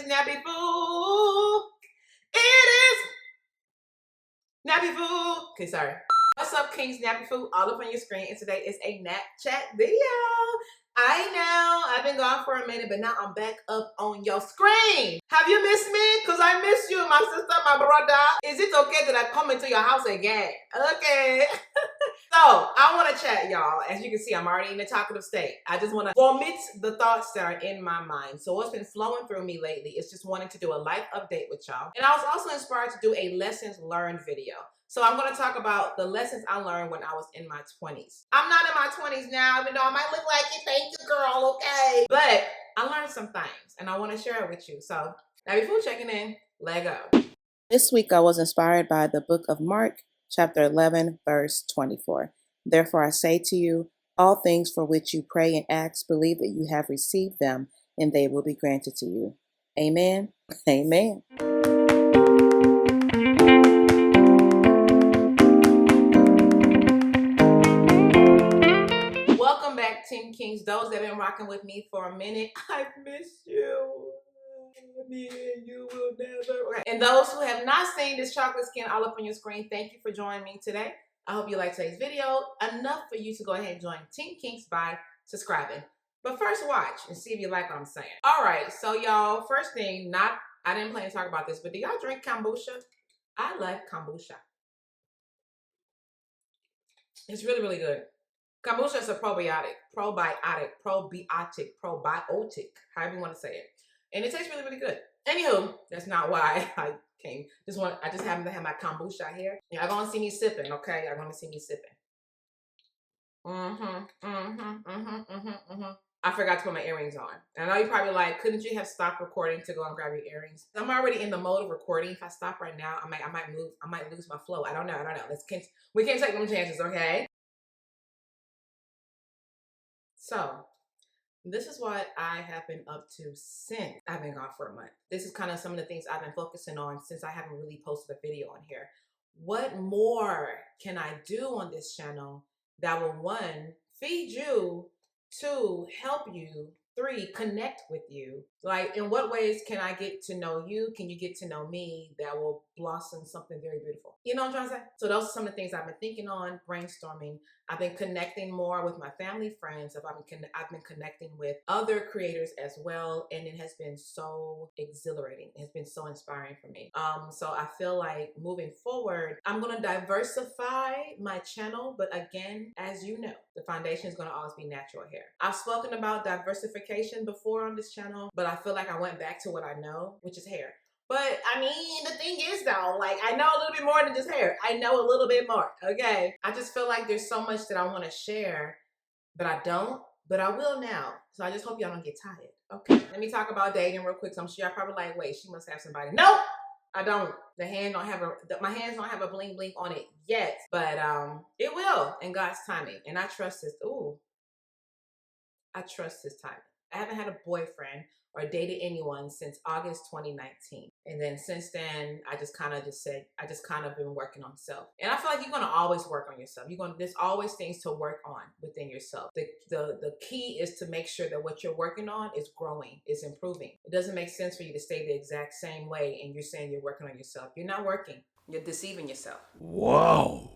NappyFu. It is NappyFu. Okay, sorry. What's up, Kings? NappyFu all up on your screen, and today is a Napchat video. I know I've been gone for a minute, but now I'm back up on your screen. Have you missed me? Because I miss you, my sister, my brother. Is it okay that I come into your house again? Okay. So, I want to chat, y'all. As you can see, I'm already in a talkative state. I just want to vomit the thoughts that are in my mind. So what's been flowing through me lately is just wanting to do a life update with y'all. And I was also inspired to do a lessons learned video. So I'm going to talk about the lessons I learned when I was in my 20s. I'm not in my 20s now, even though I might look like it. Thank you, girl, okay? But I learned some things, and I want to share it with you. So, now before checking in, let go. This week I was inspired by the book of Mark, chapter 11, verse 24. Therefore I say to you, all things for which you pray and ask, believe that you have received them, and they will be granted to you. Amen. Amen. Welcome back, Team Kings. Those that have been rocking with me for a minute, I've missed you. Me and you will never. Okay. And those who have not seen this chocolate skin all up on your screen, thank you for joining me today. I hope you like today's video enough for you to go ahead and join Team Kings by subscribing. But first, watch and see if you like what I'm saying. All right, so y'all, first thing, I didn't plan to talk about this, but do y'all drink kombucha? I like kombucha. It's really, really good. Kombucha is a probiotic, probiotic, however you want to say it. And it tastes really, really good. Anywho, that's not why I came. I just happen to have my kombucha here. Y'all gonna see me sipping, okay? Y'all gonna see me sipping. I forgot to put my earrings on. And I know you're probably like, couldn't you have stopped recording to go and grab your earrings? I'm already in the mode of recording. If I stop right now, I might lose my flow. I don't know. We can't take them chances, okay? So, this is what I have been up to since I've been gone for a month. This is kind of some of the things I've been focusing on since I haven't really posted a video on here. What more can I do on this channel that will, 1, feed you, 2, help you, 3, connect with you? Like, in what ways can I get to know you? Can you get to know me that will blossom something very beautiful? You know what I'm trying to say? So those are some of the things I've been thinking on, brainstorming. I've been connecting more with my family, friends. I've been connecting with other creators as well, and it has been so exhilarating. It's been so inspiring for me. So I feel like moving forward, I'm gonna diversify my channel, but again, as you know, the foundation is gonna always be natural hair. I've spoken about diversification before on this channel, but I feel like I went back to what I know, which is hair. But I mean, the thing is though, like, I know a little bit more than just hair. I know a little bit more, okay? I just feel like there's so much that I want to share, but I don't, but I will now. So I just hope y'all don't get tired, okay? Let me talk about dating real quick. So I'm sure y'all probably like, wait, she must have somebody. Nope, I don't. My hands don't have a bling bling on it yet, but it will in God's timing. And I trust this. Ooh, I trust his timing. I haven't had a boyfriend or dated anyone since August 2019. And then since then, I just kind of been working on self. And I feel like you're gonna always work on yourself. There's always things to work on within yourself. The key is to make sure that what you're working on is growing, is improving. It doesn't make sense for you to stay the exact same way and you're saying you're working on yourself. You're not working, you're deceiving yourself. Whoa.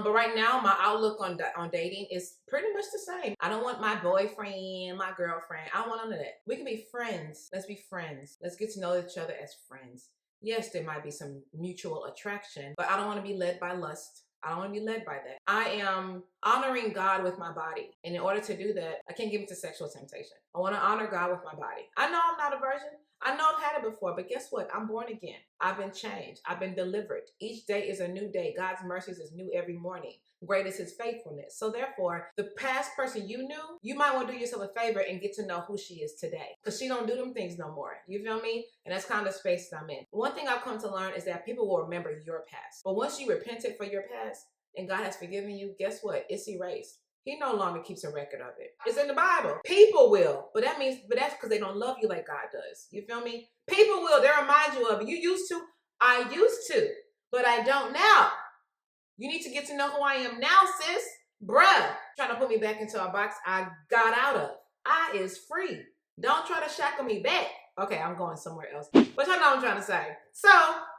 But right now, my outlook on dating is pretty much the same. I don't want my boyfriend, my girlfriend. I don't want none of that. We can be friends. Let's be friends. Let's get to know each other as friends. Yes, there might be some mutual attraction, but I don't want to be led by lust. I don't want to be led by that. I am honoring God with my body. And in order to do that, I can't give into sexual temptation. I want to honor God with my body. I know I'm not a virgin. I know I've had it before, but guess what? I'm born again. I've been changed. I've been delivered. Each day is a new day. God's mercies is new every morning. Great is his faithfulness. So therefore, the past person you knew, you might want to do yourself a favor and get to know who she is today. Because she don't do them things no more. You feel me? And that's kind of the space that I'm in. One thing I've come to learn is that people will remember your past. But once you repented for your past and God has forgiven you, guess what? It's erased. He no longer keeps a record of it. It's in the Bible. People will, but that's because they don't love you like God does. You feel me? People will. They'll remind you of it. You used to. I used to, but I don't now. You need to get to know who I am now, sis. Bruh, trying to put me back into a box I got out of. I is free. Don't try to shackle me back. Okay, I'm going somewhere else. But y'all know what I'm trying to say. So,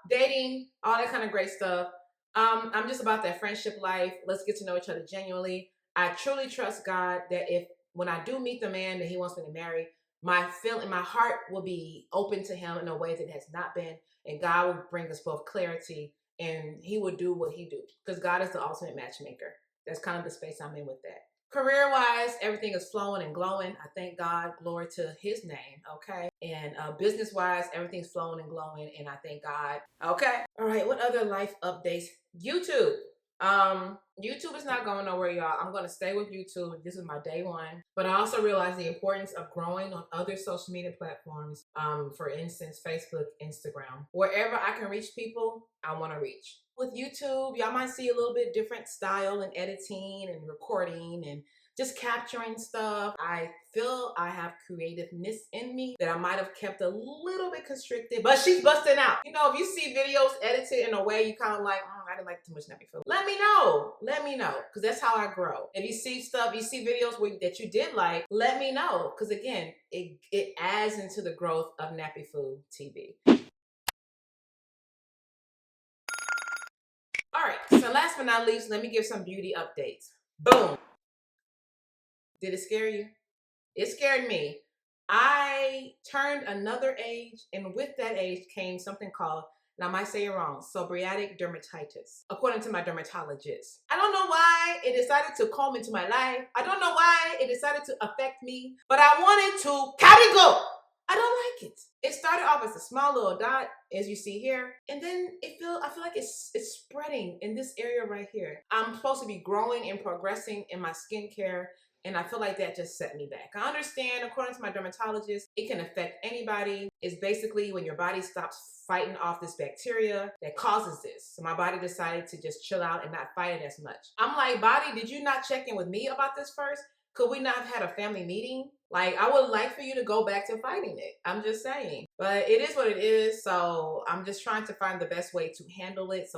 dating, all that kind of great stuff. I'm just about that friendship life. Let's get to know each other genuinely. I truly trust God that if when I do meet the man that he wants me to marry, my heart will be open to him in a way that it has not been, and God will bring us both clarity, and he will do what he do, because God is the ultimate matchmaker. That's kind of the space I'm in with that. Career-wise, everything is flowing and glowing. I thank God, glory to his name, okay? And business-wise, everything's flowing and glowing, and I thank God, okay? All right, what other life updates? YouTube. YouTube is not going nowhere, y'all. I'm going to stay with YouTube. This is my day one. But I also realize the importance of growing on other social media platforms. For instance, Facebook, Instagram. Wherever I can reach people, I want to reach. With YouTube, y'all might see a little bit different style and editing and recording and just capturing stuff. I feel I have creativeness in me that I might have kept a little bit constricted, but she's busting out. You know, if you see videos edited in a way you kind of like, I didn't like too much NappyFu. Let me know. Let me know, because that's how I grow. If you see stuff, you see videos that you did like, let me know, because again, it adds into the growth of NappyFu TV. All right, so last but not least, let me give some beauty updates. Boom. Did it scare you? It scared me. I turned another age, and with that age came something called, and I might say it wrong, psoriatic dermatitis, according to my dermatologist. I don't know why it decided to come into my life. I don't know why it decided to affect me, but I wanted to carry go. I don't like it. It started off as a small little dot, as you see here, and then I feel like it's spreading in this area right here. I'm supposed to be growing and progressing in my skincare, and I feel like that just set me back. I understand, according to my dermatologist, it can affect anybody. It's basically when your body stops fighting off this bacteria that causes this. So my body decided to just chill out and not fight it as much. I'm like, body, did you not check in with me about this first? Could we not have had a family meeting? Like, I would like for you to go back to fighting it. I'm just saying. But it is what it is. So I'm just trying to find the best way to handle it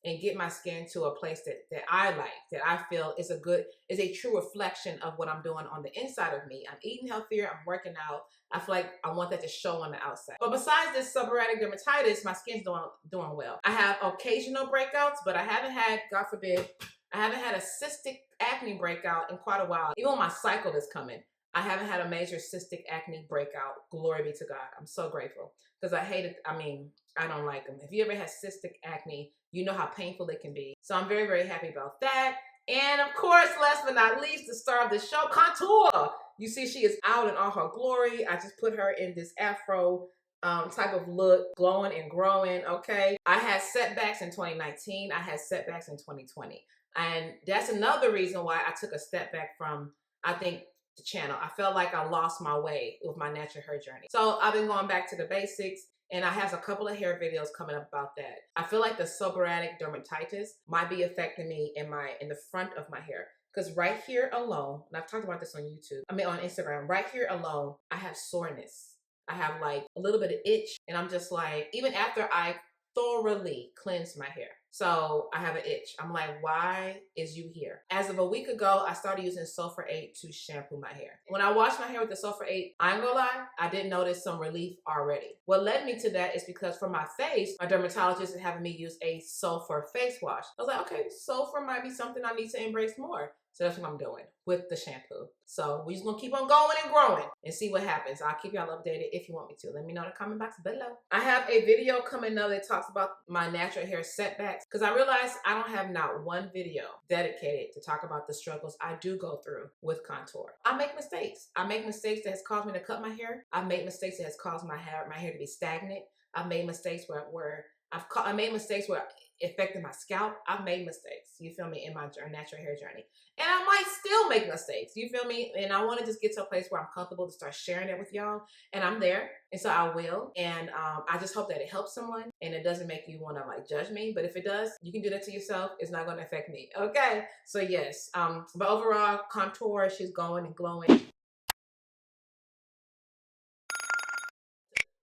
and get my skin to a place that I like, that I feel is a true reflection of what I'm doing on the inside of me. I'm eating healthier, I'm working out. I feel like I want that to show on the outside. But besides this psoriatic dermatitis, my skin's doing well. I have occasional breakouts, but I haven't had, God forbid, I haven't had a cystic acne breakout in quite a while. Even when my cycle is coming, I haven't had a major cystic acne breakout. Glory be to God. I'm so grateful, because I hate it. I don't like them. If you ever had cystic acne, you know how painful it can be. So I'm very, very happy about that. And of course, last but not least, the star of the show, Contour. You see she is out in all her glory. I just put her in this afro type of look, glowing and growing, okay? I had setbacks in 2019. I had setbacks in 2020. And that's another reason why I took a step back from, I think, the channel. I felt like I lost my way with my natural hair journey. So I've been going back to the basics, and I have a couple of hair videos coming up about that. I feel like the psoriatic dermatitis might be affecting me in the front of my hair. Because right here alone, and I've talked about this on on Instagram, right here alone, I have soreness. I have like a little bit of itch, and I'm just like, even after I thoroughly cleansed my hair, so I have an itch. I'm like, why is you here? As of a week ago, I started using Sulfur 8 to shampoo my hair. When I washed my hair with the Sulfur 8, I ain't gonna lie, I did notice some relief already. What led me to that is because for my face, my dermatologist is having me use a sulfur face wash. I was like, okay, sulfur might be something I need to embrace more. So that's what I'm doing with the shampoo. So we're just gonna keep on going and growing and see what happens. I'll keep y'all updated if you want me to. Let me know in the comment box below. I have a video coming up that talks about my natural hair setbacks, because I realized I don't have not one video dedicated to talk about the struggles I do go through with contour. I make mistakes. I make mistakes that has caused me to cut my hair. I've made mistakes that has caused my hair to be stagnant. I've made mistakes where I made mistakes where it affected my scalp. I've made mistakes, you feel me, in my natural hair journey. And I might still make mistakes, you feel me? And I want to just get to a place where I'm comfortable to start sharing it with y'all. And I'm there, and so I will. And I just hope that it helps someone and it doesn't make you want to like judge me. But if it does, you can do that to yourself. It's not going to affect me, okay? So yes, but overall, contour, she's going and glowing.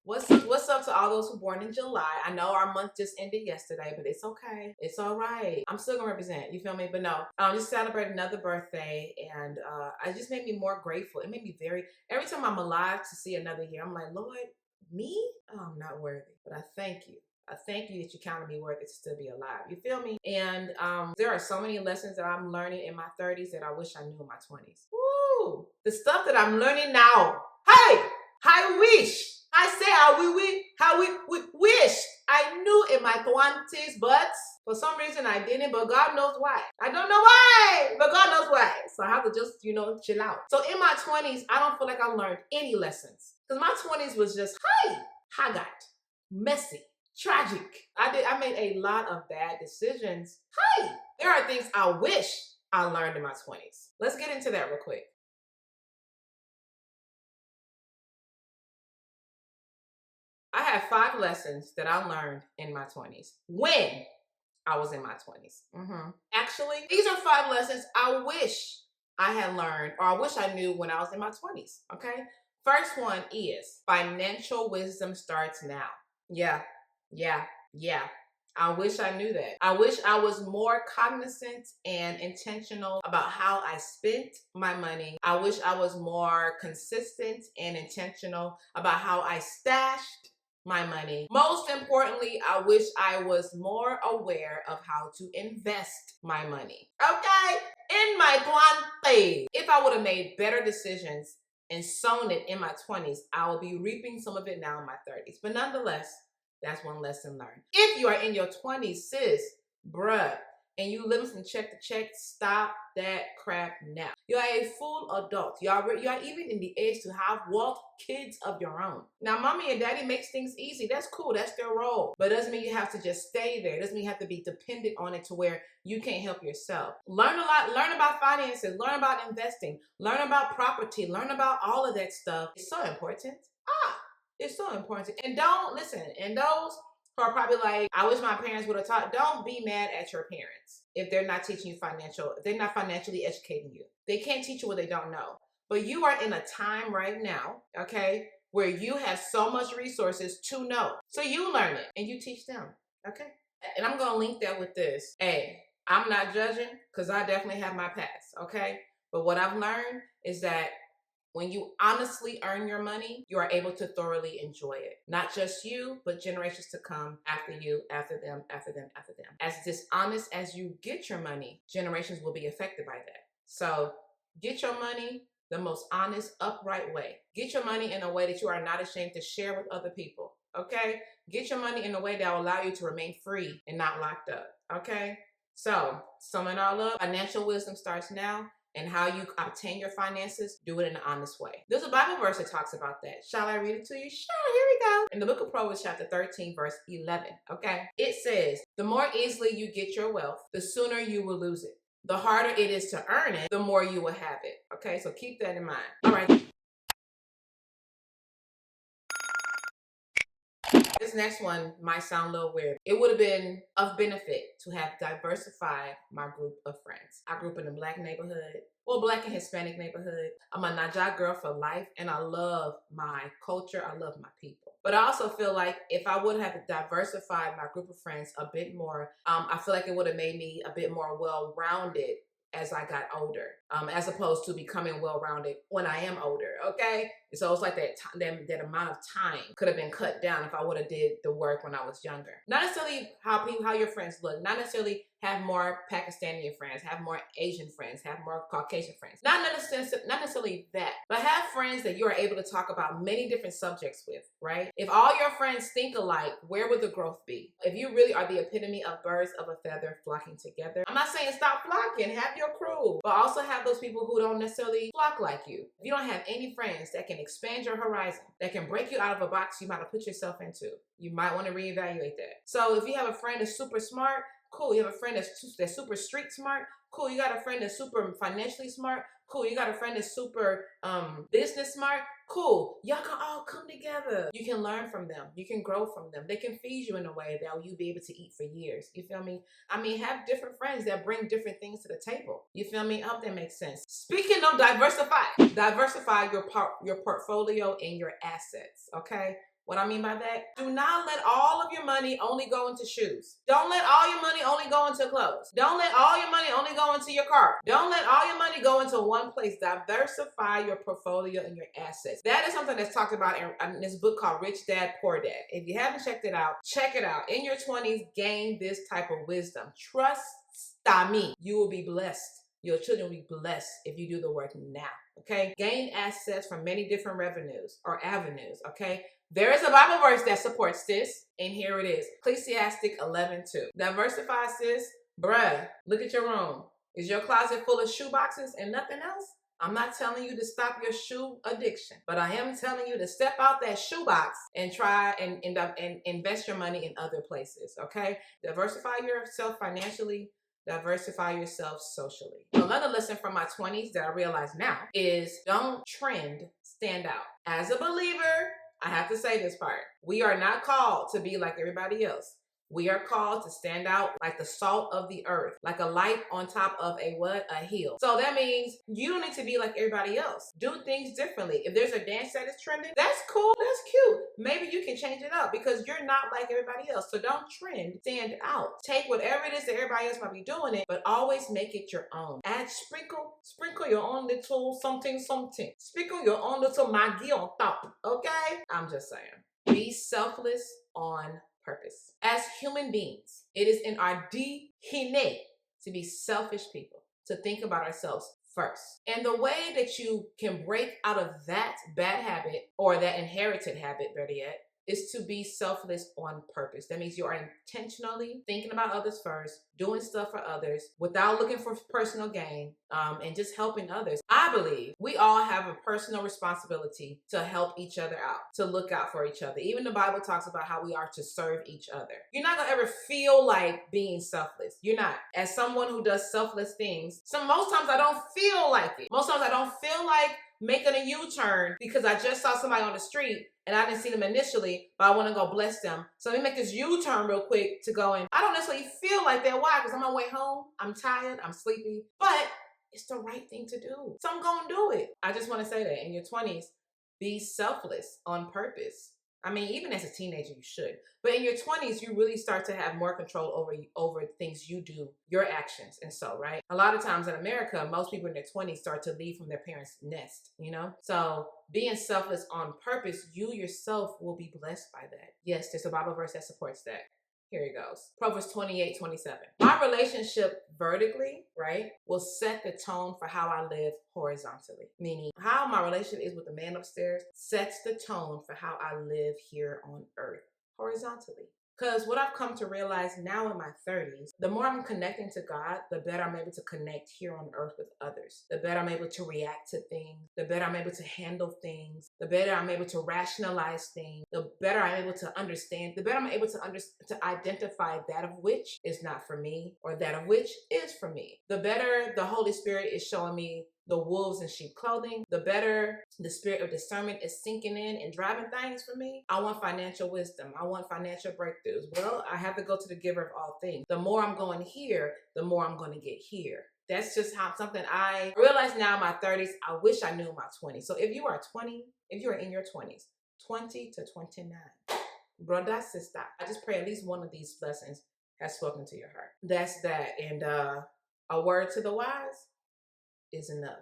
What's up to all those who born in July? I know our month just ended yesterday, but it's okay. It's all right. I'm still gonna represent. You feel me? But no, just celebrate another birthday, and it just made me more grateful. It made me every time I'm alive to see another year, I'm like, Lord, me? Oh, I'm not worthy, but I thank you. I thank you that you counted me worthy to still be alive. You feel me? And there are so many lessons that I'm learning in my 30s that I wish I knew in my 20s. Woo! The stuff that I'm learning now. Hey, I wish. I say how we wish I knew in my 20s, but for some reason I didn't, but God knows why. I don't know why, but God knows why. So I have to just, chill out. So in my 20s, I don't feel like I learned any lessons. Because my 20s was just, hey, haggard, messy, tragic. I made a lot of bad decisions. Hey, there are things I wish I learned in my 20s. Let's get into that real quick. I have 5 lessons that I learned in my 20s when I was in my 20s. Actually, these are 5 lessons I wish I had learned or I wish I knew when I was in my 20s. Okay. First one is financial wisdom starts now. Yeah, yeah, yeah. I wish I knew that. I wish I was more cognizant and intentional about how I spent my money. I wish I was more consistent and intentional about how I stashed my money. Most importantly, I wish I was more aware of how to invest my money. Okay? In my 20s. If I would have made better decisions and sown it in my 20s, I will be reaping some of it now in my 30s. But nonetheless, that's one lesson learned. If you are in your 20s, sis, bruh, and you living from check to check, stop that crap now. You are a full adult. You are even in the age to have wealth, kids of your own. Now, mommy and daddy makes things easy. That's cool. That's their role. But it doesn't mean you have to just stay there. It doesn't mean you have to be dependent on it to where you can't help yourself. Learn a lot. Learn about finances. Learn about investing. Learn about property. Learn about all of that stuff. It's so important. It's so important. And don't listen. And those who are probably like, I wish my parents would have taught. Don't be mad at your parents if they're not teaching you if they're not financially educating you. They can't teach you what they don't know. But you are in a time right now, okay, where you have so much resources to know. So you learn it and you teach them, okay? And I'm gonna link that with this. Hey, I'm not judging because I definitely have my past, okay? But what I've learned is that when you honestly earn your money, you are able to thoroughly enjoy it. Not just you, but generations to come after you, after them, after them, after them. As dishonest as you get your money, generations will be affected by that. So get your money the most honest, upright way. Get your money in a way that you are not ashamed to share with other people. Okay? Get your money in a way that will allow you to remain free and not locked up. Okay? So, sum it all up, financial wisdom starts now. And how you obtain your finances, do it in an honest way. There's a Bible verse that talks about that. Shall I read it to you? Sure, here we go. In the book of Proverbs, chapter 13, verse 11, okay? It says, the more easily you get your wealth, the sooner you will lose it. The harder it is to earn it, the more you will have it. Okay, so keep that in mind. All right. This next one might sound a little weird. It would have been of benefit to have diversified my group of friends. I grew up in a Black neighborhood, well, Black and Hispanic neighborhood. I'm a Najat girl for life, and I love my culture. I love my people. But I also feel like if I would have diversified my group of friends a bit more, I feel like it would have made me a bit more well-rounded as I got older, as opposed to becoming well-rounded when I am older, okay? So it's like that amount of time could have been cut down if I would have did the work when I was younger. Not necessarily how your friends look, not necessarily have more Pakistani friends, have more Asian friends, have more Caucasian friends. Not necessarily that, but have friends that you are able to talk about many different subjects with, right? If all your friends think alike, where would the growth be? If you really are the epitome of birds of a feather flocking together, I'm not saying stop flocking, have your crew, but also have those people who don't necessarily flock like you. If you don't have any friends that can expand your horizon, that can break you out of a box you might have put yourself into, you might want to reevaluate that. So if you have a friend that's super smart, cool. You have a friend that's super street smart, cool. You got a friend that's super financially smart, cool. You got a friend that's super business smart, cool. Y'all can all come together. You can learn from them. You can grow from them. They can feed you in a way that you'll be able to eat for years. You feel me? I mean, have different friends that bring different things to the table. You feel me? I hope that makes sense. Speaking of diversify your portfolio and your assets, okay? What I mean by that, do not let all of your money only go into shoes. Don't let all your money only go into clothes. Don't let all your money only go into your car. Don't let all your money go into one place. Diversify your portfolio and your assets. That is something that's talked about in this book called Rich Dad, Poor Dad. If you haven't checked it out, check it out. In your 20s, gain this type of wisdom. Trust me, you will be blessed. Your children will be blessed if you do the work now, okay? Gain assets from many different revenues or avenues, okay? There is a Bible verse that supports this, and here it is. Ecclesiastic 11:2. Diversify, sis. Bruh, look at your room. Is your closet full of shoe boxes and nothing else? I'm not telling you to stop your shoe addiction, but I am telling you to step out that shoebox and try and invest your money in other places, okay? Diversify yourself financially. Diversify yourself socially. Another lesson from my 20s that I realize now is don't trend, stand out. As a believer, I have to say this part. We are not called to be like everybody else. We are called to stand out like the salt of the earth, like a light on top of a hill. So that means you don't need to be like everybody else. Do things differently. If there's a dance that is trending, that's cool, that's cute. Maybe you can change it up because you're not like everybody else. So don't trend, stand out. Take whatever it is that everybody else might be doing it, but always make it your own. Add sprinkle your own little something. Sprinkle your own little Maggi on top, okay? I'm just saying. Be selfless on purpose. As human beings, it is in our DNA to be selfish people, to think about ourselves first. And the way that you can break out of that bad habit or that inherited habit, better yet, is to be selfless on purpose. That means you are intentionally thinking about others first, doing stuff for others without looking for personal gain, and just helping others. I believe we all have a personal responsibility to help each other out, to look out for each other. Even the Bible talks about how we are to serve each other. You're not gonna ever feel like being selfless. You're not. As someone who does selfless things, most times I don't feel like it. Most times I don't feel like making a U-turn because I just saw somebody on the street and I didn't see them initially, but I want to go bless them. So let me make this U-turn real quick to go in. I don't necessarily feel like that. Why? Because I'm on my way home. I'm tired. I'm sleepy. But it's the right thing to do. So I'm going to do it. I just want to say that in your 20s, be selfless on purpose. I mean, even as a teenager, you should. But in your 20s, you really start to have more control over things you do, your actions. And so, right? A lot of times in America, most people in their 20s start to leave from their parents' nest, you know? So being selfless on purpose, you yourself will be blessed by that. Yes, there's a Bible verse that supports that. Here it goes. Proverbs 28:27. My relationship vertically, right, will set the tone for how I live horizontally. Meaning how my relationship is with the man upstairs sets the tone for how I live here on earth horizontally. Because what I've come to realize now in my 30s, the more I'm connecting to God, the better I'm able to connect here on earth with others. The better I'm able to react to things. The better I'm able to handle things. The better I'm able to rationalize things. The better I'm able to understand. The better I'm able to identify that of which is not for me or that of which is for me. The better the Holy Spirit is showing me the wolves in sheep clothing, the better the spirit of discernment is sinking in and driving things for me. I want financial wisdom. I want financial breakthroughs. Well, I have to go to the giver of all things. The more I'm going here, the more I'm going to get here. That's just something I realize now in my 30s. I wish I knew in my 20s. So if you are in your 20s, 20 to 29, brother, sister, I just pray at least one of these lessons has spoken to your heart. That's that. And a word to the wise is enough.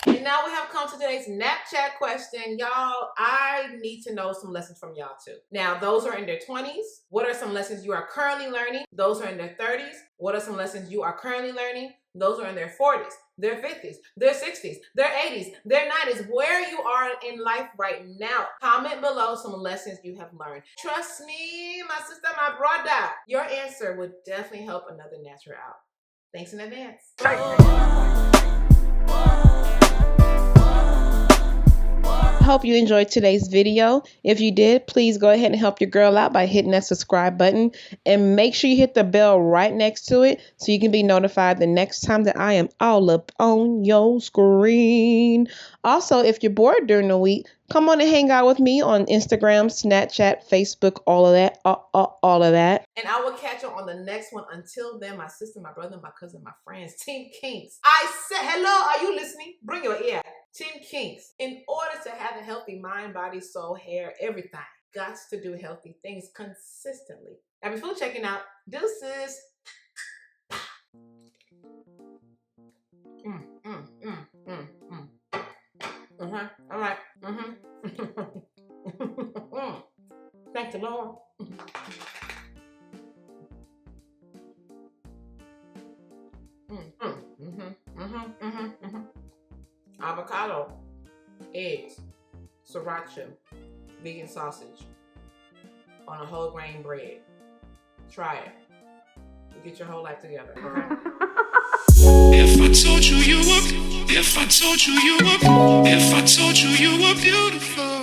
And now we have come to today's Napchat question. Y'all, I need to know some lessons from y'all too. Now, those are in their 20s. What are some lessons you are currently learning? Those are in their 30s. What are some lessons you are currently learning? Those are in their 40s, their 50s, their 60s, their 80s, their 90s. Where you are in life right now. Comment below some lessons you have learned. Trust me, my sister, my brother. Your answer would definitely help another natural out. Thanks in advance. Hope you enjoyed today's video. If you did, please go ahead and help your girl out by hitting that subscribe button and make sure you hit the bell right next to it so you can be notified the next time that I am all up on your screen. Also, if you're bored during the week, come on and hang out with me on Instagram, Snapchat, Facebook, all of that, all of that. And I will catch you on the next one. Until then, my sister, my brother, my cousin, my friends, Team Kinks. I said, hello, are you listening? Bring your ear. Team Kinks, in order to have a healthy mind, body, soul, hair, everything, got to do healthy things consistently. NappyFu checking out. Deuces. All right. Thank the Lord. Avocado, eggs, sriracha, vegan sausage on a whole grain bread. Try it. Get your whole life together. Okay? If I told you you were, if I told you you were, if I told you you were beautiful.